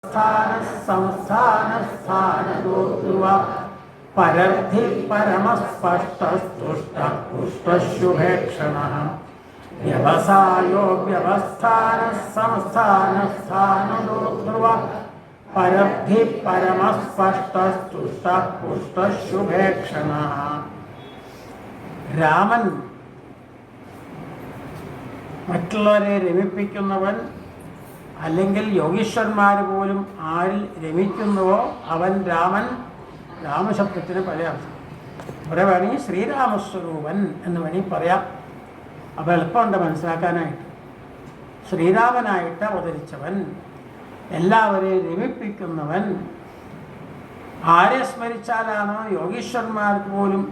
സ്ഥാനസ്ഥാനസ്ഥാനദോത്രുവ പരർത്ഥി പരമസ്പഷ്ടസ്തുഷ്ടപുഷ്ടശുഭേക്ഷണഃ വ്യവസായോ വ്യവസ്ഥാനസംസ്ഥാനസ്ഥാനദോത്രുവ പരദ്ധി പരമസ്പഷ്ടസ്തുഷ്ടപുഷ്ടശുഭേക്ഷണഃ. രാമൻ മറ്റുള്ളവരെ രമിപ്പിക്കുന്നവൻ, അല്ലെങ്കിൽ യോഗീശ്വരന്മാർ പോലും ആരിൽ രമിക്കുന്നുവോ അവൻ രാമൻ. രാമശബ്ദത്തിന് പല അർത്ഥം. ഇവിടെ വേണമെങ്കിൽ ശ്രീരാമസ്വരൂപൻ എന്ന് വേണമെങ്കിൽ പറയാം. അപ്പോൾ എളുപ്പമുണ്ട് മനസ്സിലാക്കാനായിട്ട്. ശ്രീരാമനായിട്ട് അവതരിച്ചവൻ, എല്ലാവരെയും രമിപ്പിക്കുന്നവൻ. ആരെ സ്മരിച്ചാലാണോ യോഗീശ്വരന്മാർക്ക് പോലും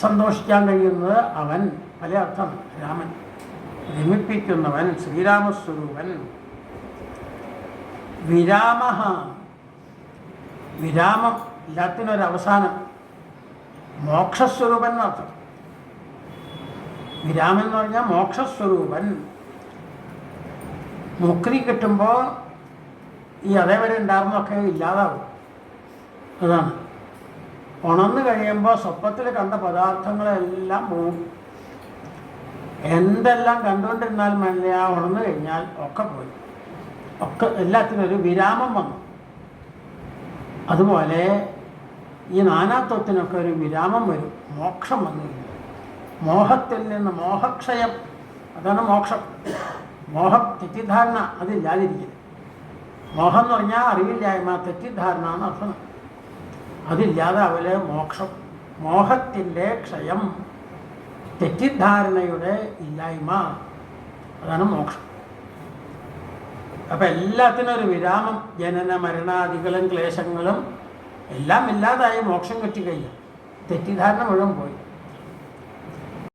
സന്തോഷിക്കാൻ കഴിയുന്നത് അവൻ. പല അർത്ഥം രാമൻ. രമിപ്പിക്കുന്നവൻ, ശ്രീരാമസ്വരൂപൻ. വിരാമ, വിരാമം എല്ലാത്തിനൊരവസാനം. മോക്ഷസ്വരൂപൻ എന്നർത്ഥം. വിരാമൻ എന്ന് പറഞ്ഞാൽ മോക്ഷസ്വരൂപൻ. മുക്തി കിട്ടുമ്പോൾ ഈ അതേവരെ ഉണ്ടാകുന്നതൊക്കെ ഇല്ലാതാവും. അതാണ്. ഉണർന്നു കഴിയുമ്പോൾ സ്വപ്നത്തിൽ കണ്ട പദാർത്ഥങ്ങളെല്ലാം പോവും. എന്തെല്ലാം കണ്ടുകൊണ്ടിരുന്നാലും വേണ്ട, ആ ഉണർന്നു കഴിഞ്ഞാൽ ഒക്കെ പോയി. ഒക്കെ എല്ലാത്തിനും ഒരു വിരാമം വന്നു. അതുപോലെ ഈ നാനാത്വത്തിനൊക്കെ ഒരു വിരാമം വരും. മോക്ഷം വന്നു കഴിഞ്ഞു. മോഹത്തിൽ നിന്ന് മോഹക്ഷയം, അതാണ് മോക്ഷം. മോഹം, തെറ്റിദ്ധാരണ, അതില്ലാതിരിക്കും. മോഹം എന്ന് പറഞ്ഞാൽ അറിവില്ലായ്മ, തെറ്റിദ്ധാരണ എന്ന് അർത്ഥം. അതില്ലാതാവല് മോക്ഷം. മോഹത്തിൻ്റെ ക്ഷയം, തെറ്റിദ്ധാരണയുടെ ഇല്ലായ്മ, അതാണ് മോക്ഷം. അപ്പം എല്ലാത്തിനും ഒരു വിരാമം. ജനന മരണാദികളും ക്ലേശങ്ങളും എല്ലാം ഇല്ലാതായി മോക്ഷം കിട്ടിക്കഴിഞ്ഞു. തെറ്റിദ്ധാരണ മുഴുവൻ പോയി.